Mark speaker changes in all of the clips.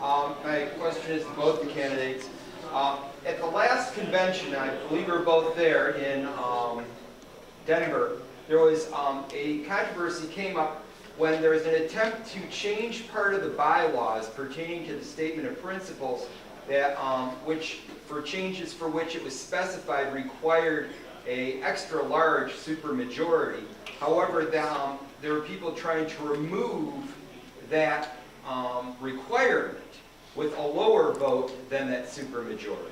Speaker 1: My question is to both the candidates. At the last convention, I believe we were both there in Denver, there was a controversy came up when there was an attempt to change part of the bylaws pertaining to the statement of principles that which for changes for which it was specified required a extra large supermajority. However, there were people trying to remove that requirement with a lower vote than that supermajority.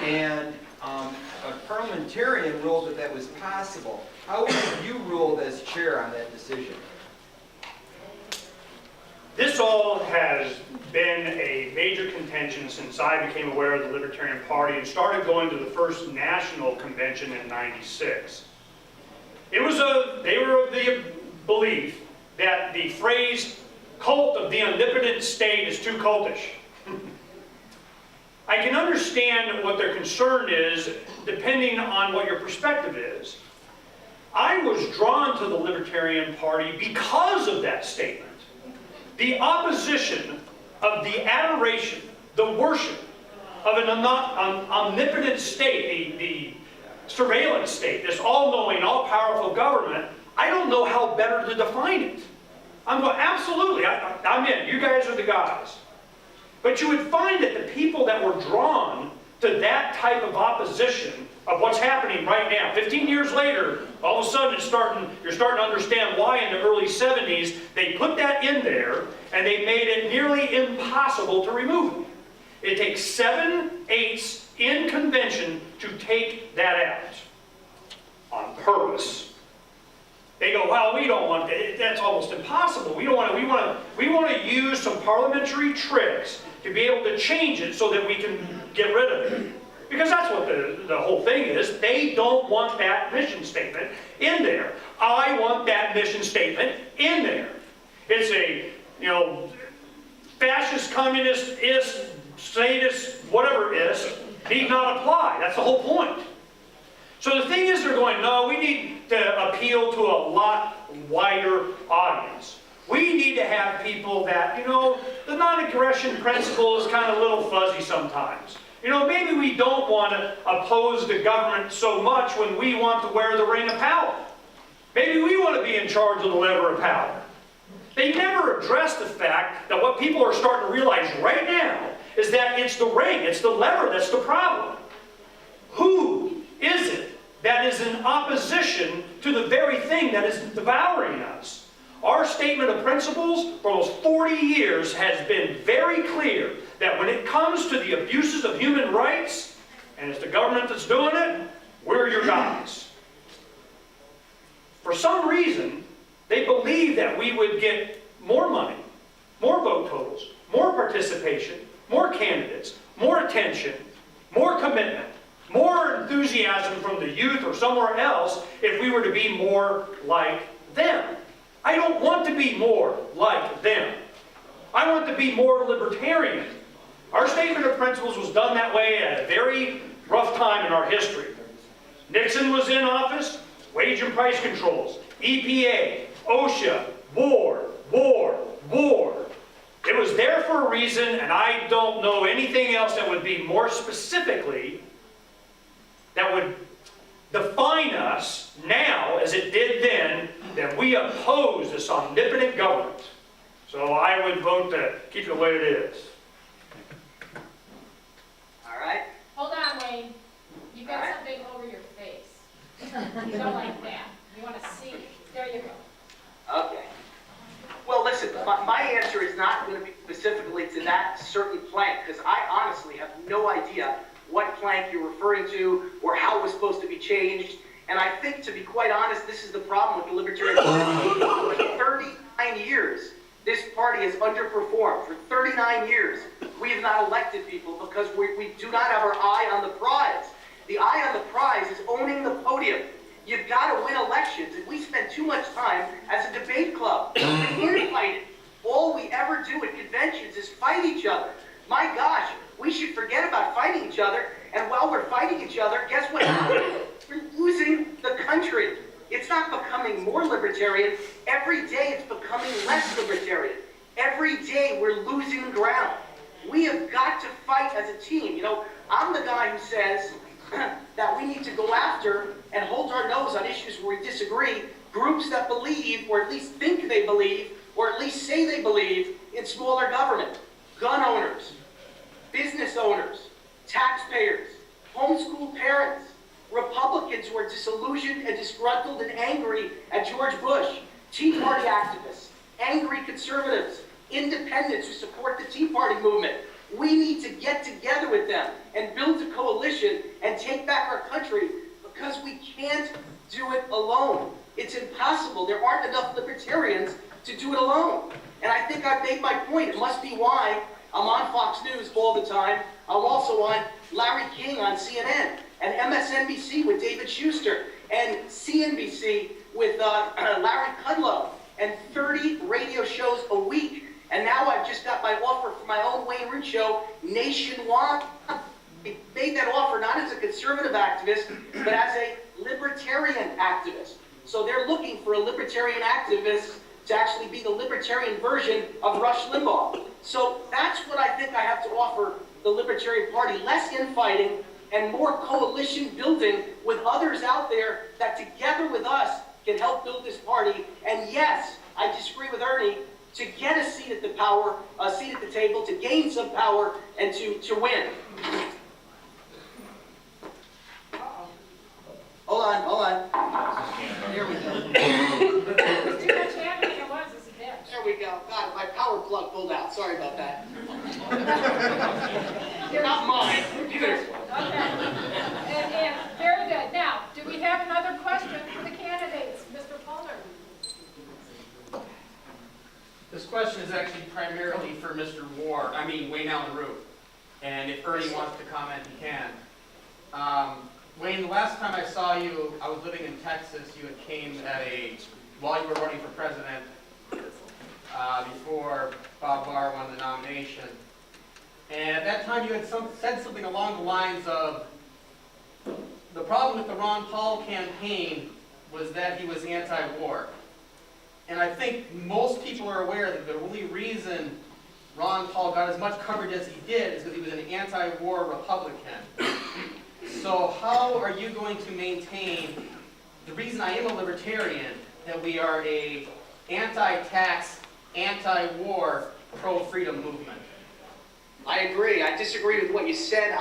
Speaker 1: And a parliamentarian ruled that that was possible. How would you ruled as chair on that decision?
Speaker 2: This all has been a major contention since I became aware of the Libertarian Party and started going to the first national convention in '96. They were of the belief that the phrase cult of the omnipotent state is too cultish. I can understand what their concern is depending on what your perspective is. I was drawn to the Libertarian Party because of that statement. The opposition of the adoration, the worship of an omnipotent state, the surveillance state, this all-knowing, all-powerful government. I don't know how better to define it. I'm going, absolutely, I'm in. You guys are the guys. But you would find that the people that were drawn to that type of opposition of what's happening right now, 15 years later, all of a sudden you're starting to understand why in the early 70s they put that in there and they made it nearly impossible to remove it. It takes 7/8 in convention to take that out on purpose. They go, well, we don't want that. That's almost impossible. We want to use some parliamentary tricks to be able to change it so that we can get rid of it. Because that's what the whole thing is. They don't want that mission statement in there. I want that mission statement in there. It's a, fascist, communist, sadist, whatever it is, need not apply. That's the whole point. So the thing is, they're going, no, we need to appeal to a lot wider audience. We need to have people that, the non-aggression principle is kind of a little fuzzy sometimes. Maybe we don't want to oppose the government so much when we want to wear the ring of power. Maybe we want to be in charge of the lever of power. They never address the fact that what people are starting to realize right now is that it's the ring, it's the lever that's the problem. Who is it that is in opposition to the very thing that is devouring us? Our statement of principles for those 40 years has been very clear that when it comes to the abuses of human rights, and it's the government that's doing it, we're your guys. For some reason, they believe that we would get more money, more vote totals, more participation, more candidates, more attention, more commitment, more enthusiasm from the youth or somewhere else if we were to be more like them. I don't want to be more like them. I want to be more libertarian. Our statement of principles was done that way at a very rough time in our history. Nixon was in office, wage and price controls, EPA, OSHA, war. It was there for a reason, and I don't know anything else that would be more specifically that would define us now, as it did then, that we oppose this omnipotent government. So I would vote to keep it the way it is.
Speaker 3: All right.
Speaker 4: Hold on, Wayne. You've got something over your face. You don't like that. You want to see? There you go.
Speaker 3: Okay. Well, listen, my answer is not going to be specifically to that certain plank, because I honestly have no idea what plank you're referring to or how it was supposed to be changed. And I think, to be quite honest, this is the problem with the Libertarian Party. For 39 years, this party has underperformed. For 39 years, we have not elected people because we do not have our eye on the prize. The eye on the prize is owning the podium. You've got to win elections, and we spend too much time as a debate club. We're infighting. All we ever do at conventions is fight each other. My gosh, we should forget about fighting each other, and while we're fighting each other, guess what? We're losing the country. It's not becoming more libertarian. Every day it's becoming less libertarian. Every day we're losing ground. We have got to fight as a team. You know, I'm the guy who says that we need to go after and hold our nose on issues where we disagree, groups that believe, or at least think they believe, or at least say they believe in smaller government. Gun owners, business owners, taxpayers, homeschool parents, Republicans who are disillusioned and disgruntled and angry at George Bush, Tea Party activists, angry conservatives, independents who support the Tea Party movement. We need to get together with them and build a coalition and take back our country, because we can't do it alone. It's impossible. There aren't enough libertarians to do it alone. And I think I've made my point. It must be why I'm on Fox News all the time. I'm also on Larry King on CNN, and MSNBC with David Schuster, and CNBC with Larry Kudlow, and 30 radio shows a week. And now I've just got my offer for my own Wayne Root show nationwide. I made that offer not as a conservative activist, but as a libertarian activist. So they're looking for a libertarian activist to actually be the libertarian version of Rush Limbaugh. So that's what I think I have to offer the Libertarian Party: less infighting and more coalition building with others out there that together with us can help build this party. And yes, I disagree with Ernie, to get a seat at the table, to gain some power, and to win. Hold on. There we go.
Speaker 4: Too much happening at once, it's a bit.
Speaker 3: There we go. God, my power plug pulled out. Sorry about that. Not mine. Computer's.
Speaker 4: Okay. And very good. Now, do we have another question for the candidates? Mr. Palmer.
Speaker 5: This question is actually primarily for Mr. Wayne Allyn Root. And if Ernie wants to comment, he can. Wayne, the last time I saw you, I was living in Texas. You had came while you were running for president, before Bob Barr won the nomination. And at that time you had said something along the lines of, the problem with the Ron Paul campaign was that he was anti-war. And I think most people are aware that the only reason Ron Paul got as much coverage as he did is because he was an anti-war Republican. So how are you going to maintain, the reason I am a libertarian, that we are a anti-tax, anti-war, pro-freedom movement?
Speaker 3: I agree. I disagree with what you said.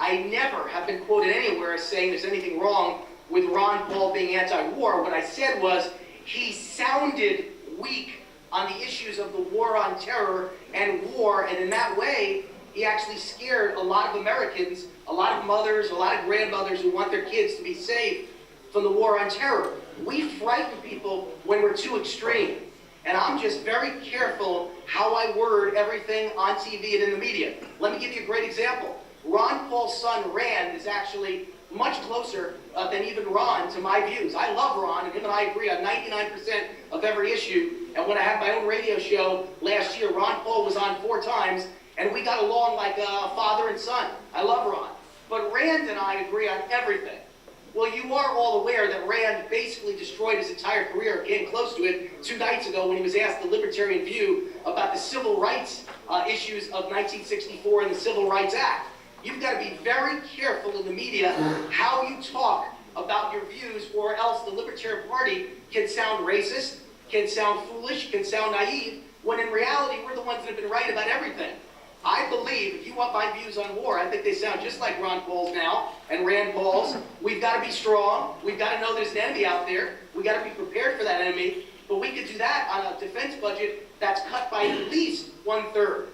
Speaker 3: I never have been quoted anywhere as saying there's anything wrong with Ron Paul being anti-war. What I said was he sounded weak on the issues of the war on terror and war, and in that way, he actually scared a lot of Americans, a lot of mothers, a lot of grandmothers who want their kids to be safe from the war on terror. We frighten people when we're too extreme. And I'm just very careful how I word everything on TV and in the media. Let me give you a great example. Ron Paul's son, Rand, is actually much closer than even Ron to my views. I love Ron, and him and I agree on 99% of every issue. And when I had my own radio show last year, Ron Paul was on 4 times, and we got along like father and son. I love Ron. But Rand and I agree on everything. Well, you are all aware that Rand basically destroyed his entire career, came close to it 2 nights ago when he was asked the Libertarian view about the civil rights issues of 1964 and the Civil Rights Act. You've got to be very careful in the media how you talk about your views, or else the Libertarian Party can sound racist, can sound foolish, can sound naive, when in reality we're the ones that have been right about everything. I believe, if you want my views on war, I think they sound just like Ron Paul's now, and Rand Paul's. We've got to be strong. We've got to know there's an enemy out there. We've got to be prepared for that enemy. But we could do that on a defense budget that's cut by at least 1/3.